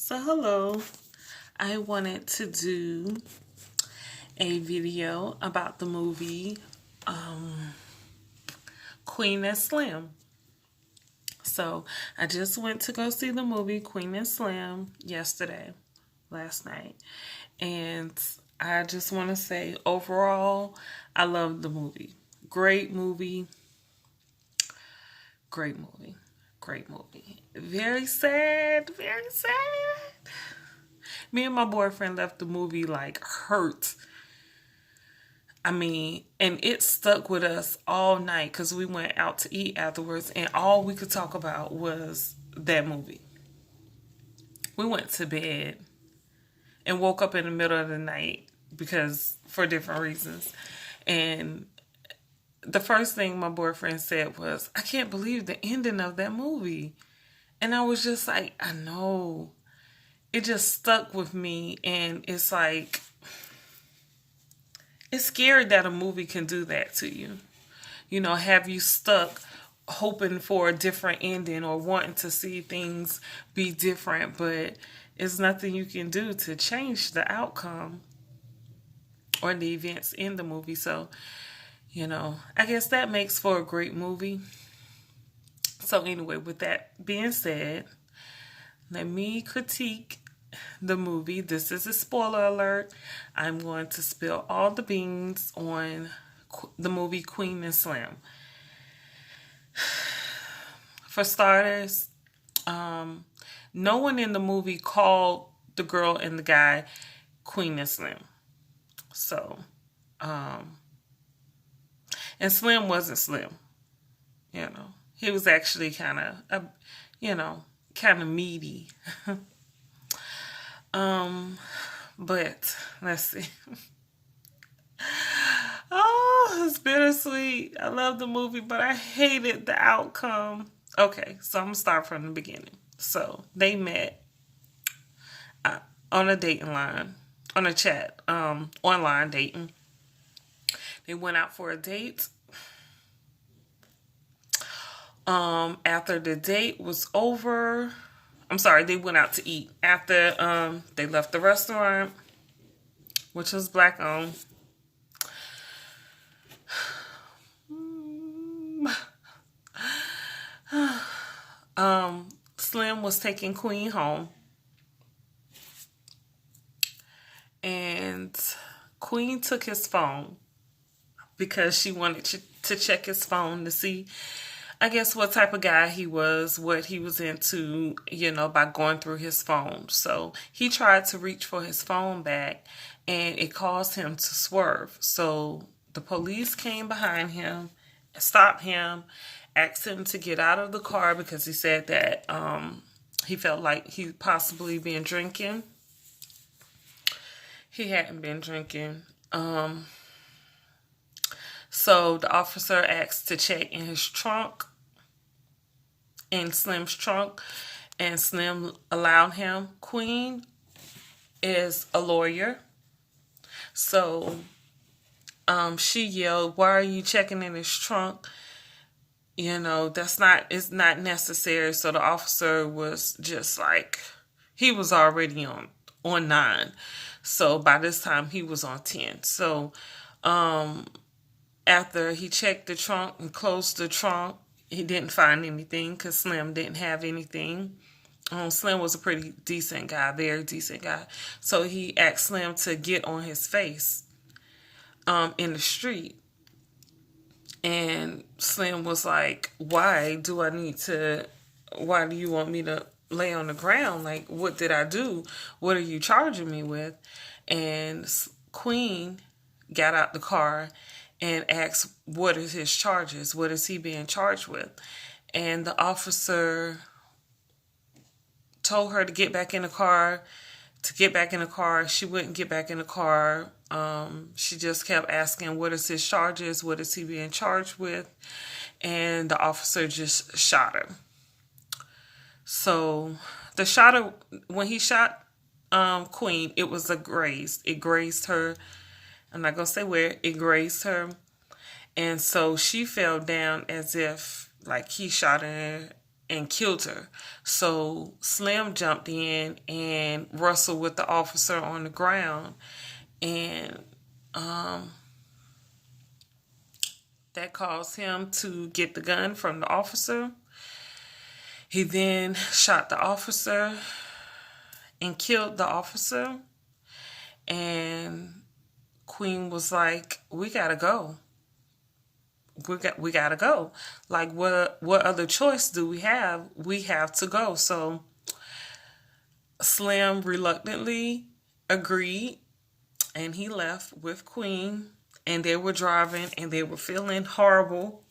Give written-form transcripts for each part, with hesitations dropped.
So hello, I wanted to do a video about the movie Queen and Slim. So I just went to go see the movie Queen and Slim last night. And I just want to say overall, I love the movie. Great movie. Great movie. Great movie. Very sad. Very sad. Me and my boyfriend left the movie like hurt. I mean, and it stuck with us all night because we went out to eat afterwards, and all we could talk about was that movie. We went to bed and woke up in the middle of the night because for different reasons. And the first thing my boyfriend said was, I can't believe the ending of that movie. And I was just like, I know. It just stuck with me, and it's like, it's scary that a movie can do that to you. You know, have you stuck hoping for a different ending or wanting to see things be different, but it's nothing you can do to change the outcome or the events in the movie. So, you know, I guess that makes for a great movie. So anyway, with that being said, let me critique the movie. This is a spoiler alert. I'm going to spill all the beans on the movie Queen and Slim. For starters, no one in the movie called the girl and the guy Queen and Slim. So, and Slim wasn't Slim. You know, he was actually kind of, kind of meaty. But let's see. Oh, it's bittersweet. I love the movie, but I hated the outcome. Okay, so I'm gonna start from the beginning. So they met on a dating line, on a chat, online dating. They went out for a date. After the date was over, they went out to eat. After they left the restaurant, which was black owned. Slim was taking Queen home. And Queen took his phone because she wanted to check his phone to see, I guess, what type of guy he was, what he was into, by going through his phone. So he tried to reach for his phone back, and it caused him to swerve. So the police came behind him, stopped him, asked him to get out of the car because he said that he felt like he possibly been drinking. He hadn't been drinking. So the officer asked to check in his trunk, in Slim's trunk, and Slim allowed him. Queen is a lawyer. So she yelled, "Why are you checking in his trunk? It's not necessary." So the officer was just like, he was already on 9. So by this time he was on 10. So after he checked the trunk and closed the trunk, he didn't find anything because Slim didn't have anything. Slim was a pretty decent guy, very decent guy. So he asked Slim to get on his face in the street. And Slim was like, why do you want me to lay on the ground? Like, what did I do? What are you charging me with? And Queen got out the car and asked, what is his charges? What is he being charged with? And the officer told her to get back in the car. She wouldn't get back in the car. She just kept asking, what is his charges? What is he being charged with? And the officer just shot her. So when he shot Queen, it was a graze. It grazed her. I'm not going to say where. It grazed her. And so she fell down as if, like, he shot her and killed her. So Slim jumped in and wrestled with the officer on the ground, and that caused him to get the gun from the officer. He then shot the officer and killed the officer. And Queen was like, "We gotta go. We gotta go. Like, what other choice do we have? We have to go." So Slim reluctantly agreed, and he left with Queen. And they were driving, and they were feeling horrible.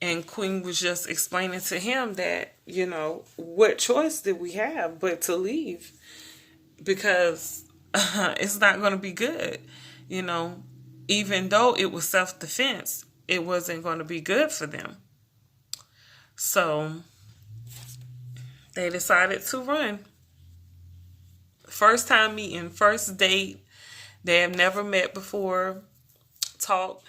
And Queen was just explaining to him that, what choice did we have but to leave? Because it's not going to be good. Even though it was self-defense, it wasn't going to be good for them. So they decided to run. First time meeting, first date. They have never met before. Talked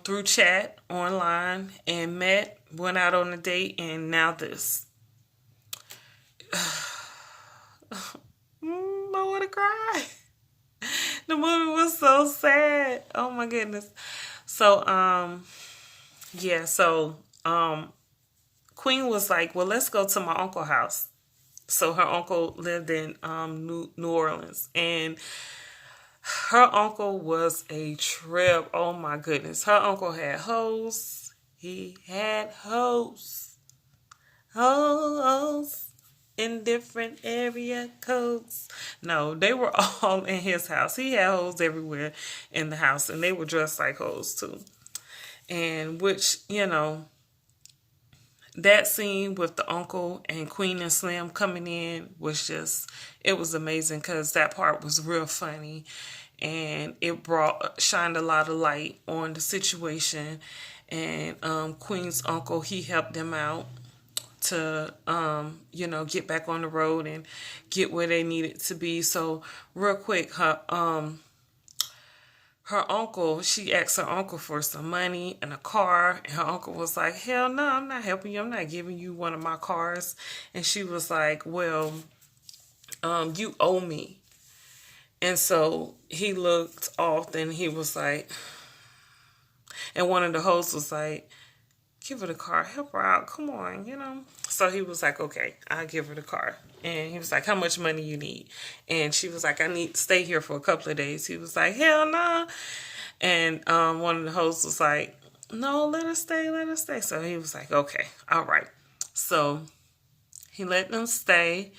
through chat online and met, went out on a date, and now this. I want to cry. The movie was so sad. Oh my goodness. So, yeah, so Queen was like, "Well, let's go to my uncle's house." So her uncle lived in New Orleans, and her uncle was a trip. Oh my goodness. Her uncle had hoes. He had hoes. Hoes in different area codes. No, they were all in his house. He had hoes everywhere in the house, and they were dressed like hoes too. And which, that scene with the uncle and Queen and Slim coming in was just, it was amazing because that part was real funny, and it shined a lot of light on the situation. And Queen's uncle, he helped them out to get back on the road and get where they needed to be. So real quick, her uncle, she asked her uncle for some money and a car, and her uncle was like, "Hell no, I'm not helping you. I'm not giving you one of my cars." And she was like, "Well, you owe me." And so he looked off, and he was like, and one of the hosts was like, "Give her the car, help her out, come on. So he was like, "Okay, I'll give her the car." And he was like, "How much money you need?" And she was like, "I need to stay here for a couple of days." He was like, "Hell no." Nah. And one of the hosts was like, "No, let her stay. So he was like, "Okay, all right." So he let them stay.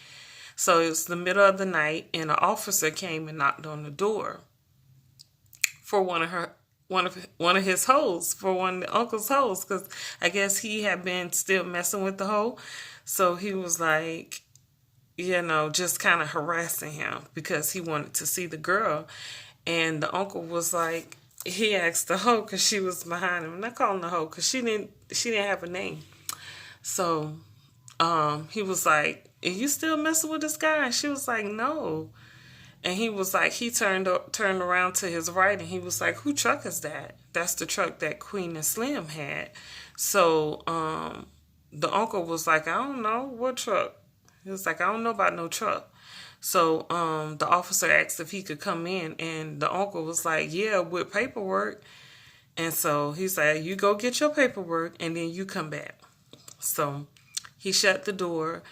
So it was the middle of the night, and an officer came and knocked on the door for one of his hoes, for one of the uncle's hoes, because I guess he had been still messing with the hoe. So he was like, just kind of harassing him because he wanted to see the girl. And the uncle was like, he asked the hoe because she was behind him. I'm not calling the hoe because she didn't have a name. So he was like, "Are you still messing with this guy?" And she was like, "No." And he was like, he turned around to his right, and he was like, "Who truck is that?" That's the truck that Queen and Slim had. So the uncle was like, "I don't know. What truck?" He was like, "I don't know about no truck." So the officer asked if he could come in, and the uncle was like, "Yeah, with paperwork." And so he said, "You go get your paperwork, and then you come back." So he shut the door.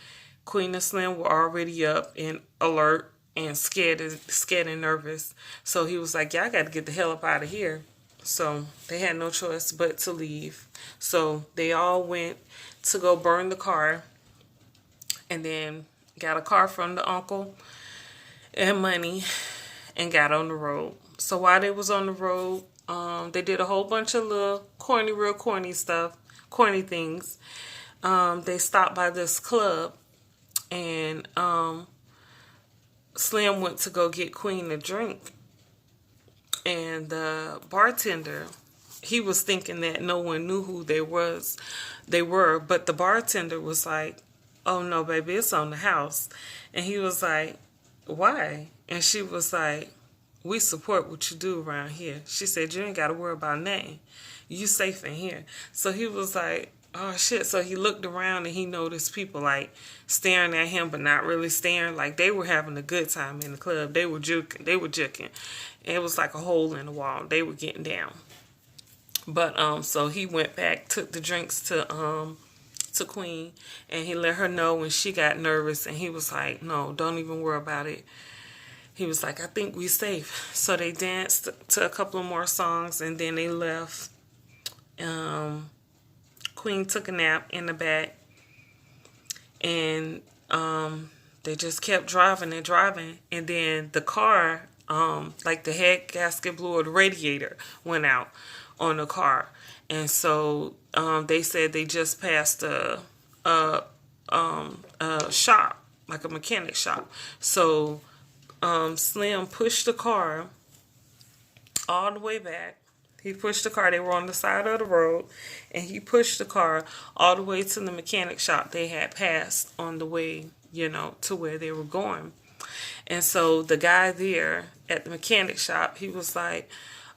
Queen and Slim were already up and alert and scared and nervous. So he was like, "Yeah, I got to get the hell up out of here." So they had no choice but to leave. So they all went to go burn the car, and then got a car from the uncle and money, and got on the road. So while they was on the road, they did a whole bunch of little real corny stuff, corny things. They stopped by this club, and Slim went to go get Queen a drink. And the bartender, he was thinking that no one knew who they were, but the bartender was like, "Oh no, baby, it's on the house." And he was like, "Why?" And she was like, "We support what you do around here." She said, "You ain't got to worry about nothing. You safe in here." So he was like, oh shit. So he looked around and he noticed people like staring at him, but not really staring. Like they were having a good time in the club. They were juking. They were juking. It was like a hole in the wall. They were getting down. But so he went back, took the drinks to Queen, and he let her know when she got nervous, and he was like, "No, don't even worry about it." He was like, "I think we safe." So they danced to a couple of more songs, and then they left. Um, Queen took a nap in the back, and they just kept driving and driving, and then the car, like the head gasket blew, or the radiator went out on the car, and so they said they just passed a, a shop, like a mechanic shop. So Slim pushed the car all the way back. He pushed the car. They were on the side of the road, and he pushed the car all the way to the mechanic shop they had passed on the way, to where they were going. And so the guy there at the mechanic shop, he was like,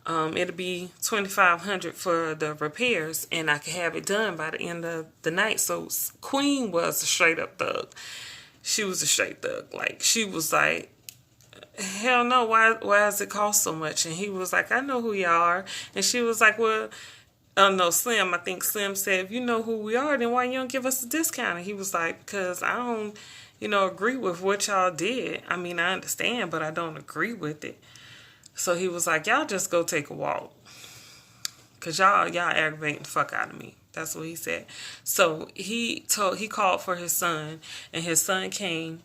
it'll be $2,500 for the repairs, and I can have it done by the end of the night. So Queen was a straight up thug. She was a straight thug. Like, she was like, hell no, why does it cost so much? And he was like, I know who y'all are. And she was like, well, oh no, Slim, I think Slim said, if you know who we are, then why you don't give us a discount? And he was like, because I don't, agree with what y'all did. I mean, I understand, but I don't agree with it. So he was like, y'all just go take a walk. Because y'all aggravating the fuck out of me. That's what he said. So he called for his son, and his son came,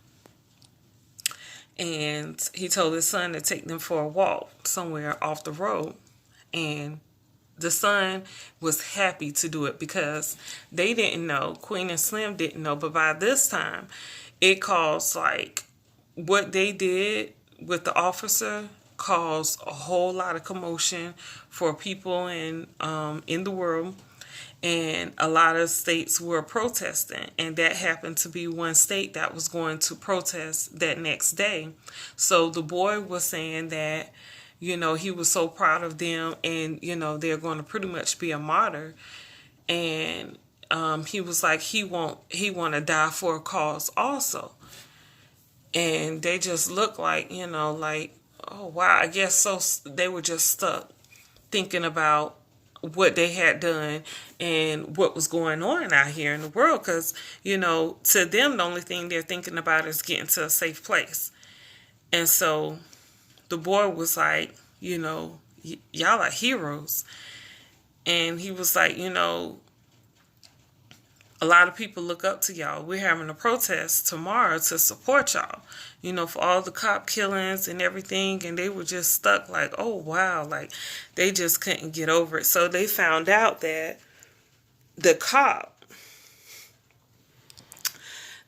and he told his son to take them for a walk somewhere off the road. And the son was happy to do it because they didn't know, Queen and Slim didn't know, but by this time, it caused, like, what they did with the officer caused a whole lot of commotion for people in the world. And a lot of states were protesting, and that happened to be one state that was going to protest that next day. So the boy was saying that, he was so proud of them, and, they're going to pretty much be a martyr. And he was like, he want to die for a cause also. And they just looked like, like, oh wow, I guess so. They were just stuck thinking about what they had done and what was going on out here in the world, because to them the only thing they're thinking about is getting to a safe place. And so the boy was like, y'all are heroes. And he was like, a lot of people look up to y'all. We're having a protest tomorrow to support y'all, for all the cop killings and everything. And they were just stuck like, oh, wow. Like, they just couldn't get over it. So they found out that the cop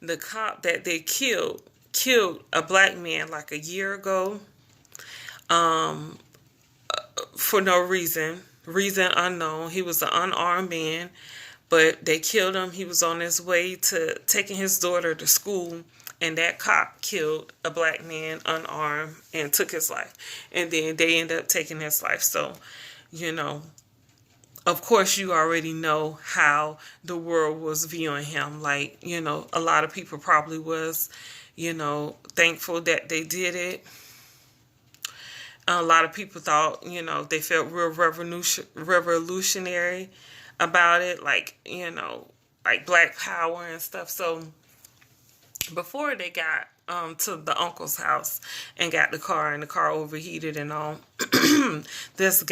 that they killed a black man like a year ago, for no reason unknown. He was an unarmed man, but they killed him. He was on his way to taking his daughter to school, and that cop killed a black man unarmed and took his life. And then they ended up taking his life. So, of course, you already know how the world was viewing him. Like, a lot of people probably was, thankful that they did it. A lot of people thought, they felt real revolutionary about it, like, like Black Power and stuff. So before they got to the uncle's house and got the car, and the car overheated and all, this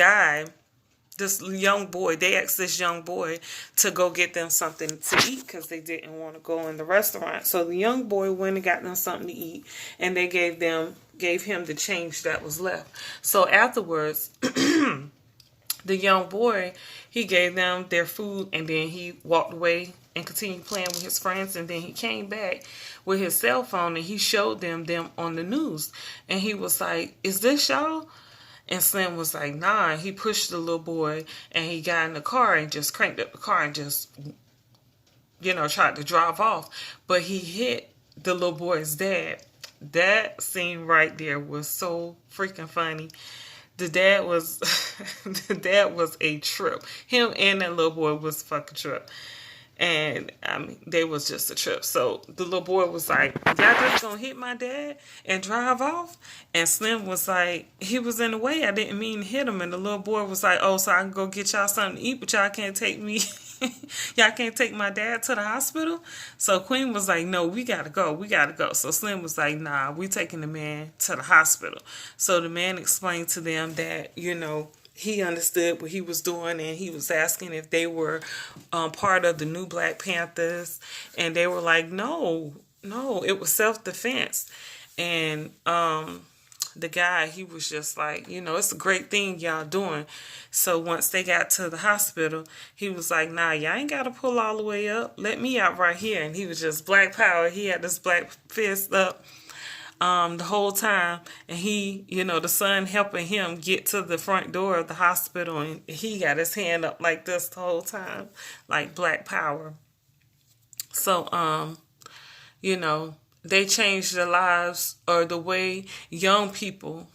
young boy, they asked this young boy to go get them something to eat because they didn't want to go in the restaurant. So the young boy went and got them something to eat, and they gave him the change that was left. So afterwards, the young boy, he gave them their food, and then he walked away and continued playing with his friends. And then he came back with his cell phone, and he showed them on the news. And he was like, is this y'all? And Slim was like, nah. And he pushed the little boy, and he got in the car and just cranked up the car and just, tried to drive off. But he hit the little boy's dad. That scene right there was so freaking funny. The dad was a trip. Him and that little boy was a fucking trip. And I mean, they was just a trip. So the little boy was like, y'all just gonna hit my dad and drive off? And Slim was like, he was in the way. I didn't mean to hit him. And the little boy was like, oh, so I can go get y'all something to eat, but y'all can't take me. Y'all can't take my dad to the hospital? So Queen was like, no, we gotta go. We gotta go. So Slim was like, nah, we taking the man to the hospital. So the man explained to them that, he understood what he was doing, and he was asking if they were part of the new Black Panthers, and they were like, no, it was self-defense. And the guy, he was just like, it's a great thing y'all doing. So once they got to the hospital, he was like, nah, y'all ain't got to pull all the way up. Let me out right here. And he was just Black Power. He had this black fist up the whole time, and he, the son helping him get to the front door of the hospital, and he got his hand up like this the whole time, like Black Power. So, they changed the lives, or the way young people,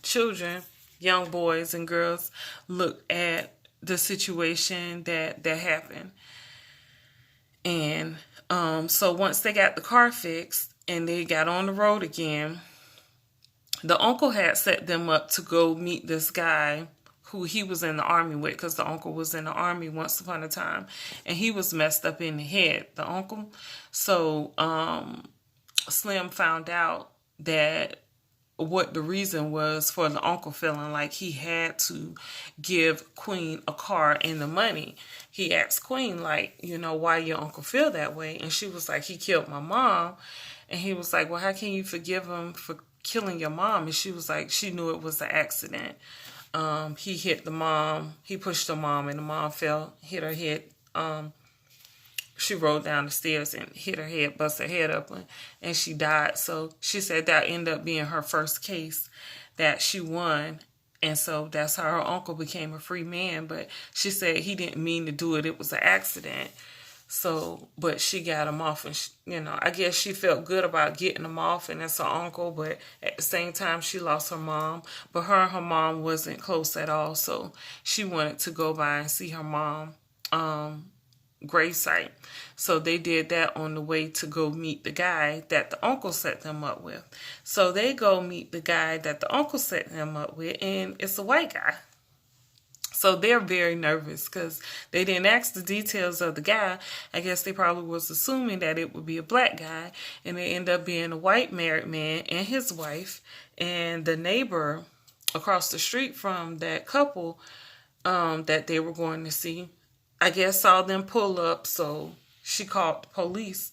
children, young boys and girls look at the situation that happened. And so once they got the car fixed and they got on the road again, the uncle had set them up to go meet this guy who he was in the army with, because the uncle was in the army once upon a time, and he was messed up in the head, the uncle. So Slim found out that what the reason was for the uncle feeling like he had to give Queen a car and the money. He asked Queen, like, why your uncle feel that way? And she was like, he killed my mom. And he was like, well, how can you forgive him for killing your mom? And she was like, she knew it was an accident. He hit the mom. He pushed the mom, and the mom hit her head. She rolled down the stairs and hit her head, bust her head up, and she died. So she said that ended up being her first case that she won. And so that's how her uncle became a free man. But she said he didn't mean to do it. It was an accident. So, but she got him off, and I guess she felt good about getting him off, and that's her uncle. But at the same time, she lost her mom. But her and her mom wasn't close at all. So she wanted to go by and see her mom gravesite. So they did that on the way to go meet the guy that the uncle set them up with. So they go meet the guy that the uncle set them up with, and it's a white guy. So they're very nervous because they didn't ask the details of the guy. I guess they probably was assuming that it would be a black guy, and it ended up being a white married man and his wife. And the neighbor across the street from that couple that they were going to see, I guess saw them pull up, so she called the police.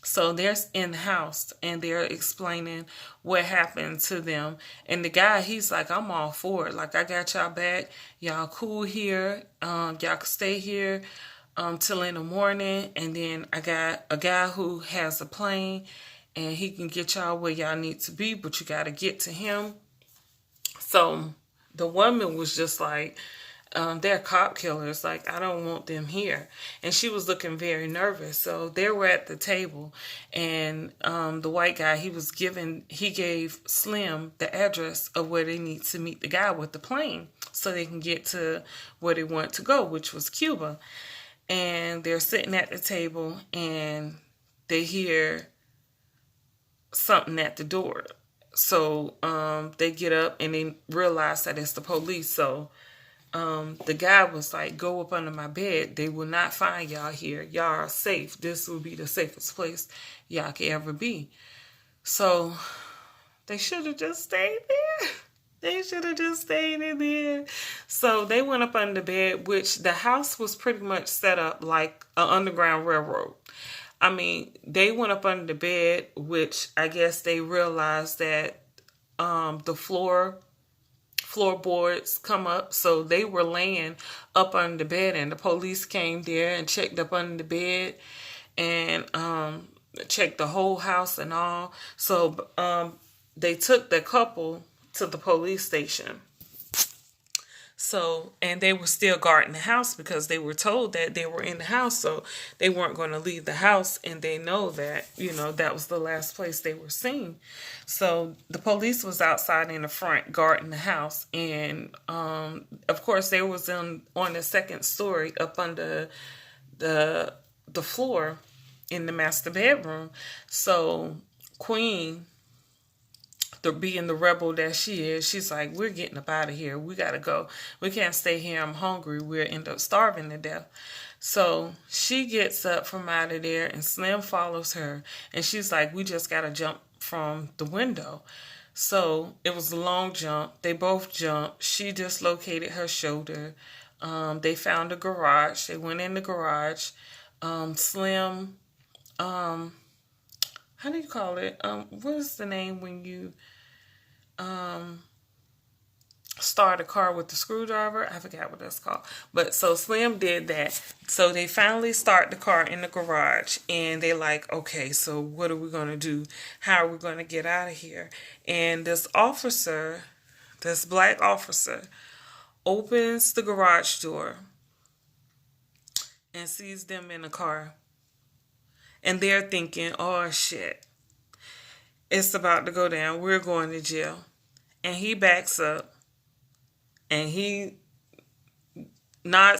So they're in the house, and they're explaining what happened to them. And the guy, he's like, I'm all for it. Like, I got y'all back. Y'all cool here. Y'all can stay here till in the morning. And then I got a guy who has a plane, and he can get y'all where y'all need to be, but you got to get to him. So the woman was just like, they're cop killers. Like, I don't want them here. And she was looking very nervous. So they were at the table, and the white guy, he gave Slim the address of where they need to meet the guy with the plane so they can get to where they want to go, which was Cuba. And they're sitting at the table, and they hear something at the door. So they get up, and they realize that it's the police. So the guy was like, go up under my bed. They will not find y'all here. Y'all are safe. This will be the safest place y'all can ever be. So they should have just stayed there. They should have just stayed in there. So they went up under the bed, which the house was pretty much set up like an underground railroad. I mean, they went up under the bed, which I guess they realized that the floorboards come up, so they were laying up under the bed, and the police came there and checked up under the bed and checked the whole house and all. So they took the couple to the police station. So, and they were still guarding the house because they were told that they were in the house, so they weren't going to leave the house, and they know that, that was the last place they were seen. So the police was outside in the front guarding the house, and of course they was on the second story up under the the floor in the master bedroom. So Queen, being the rebel that she is, she's like, we're getting up out of here. We gotta go. We can't stay here. I'm hungry. We'll end up starving to death. So she gets up from out of there, and Slim follows her, and she's like, we just gotta jump from the window. So it was a long jump. They both jumped. She dislocated her shoulder. They found a garage. They went in the garage. Slim, how do you call it? What is the name when you start a car with the screwdriver? I forgot what that's called. But so Slim did that. So they finally start the car in the garage, and they like, okay, so what are we gonna do? How are we gonna get out of here? And this officer, this black officer, opens the garage door and sees them in the car. And they're thinking, oh shit, it's about to go down. We're going to jail. And he backs up and he nods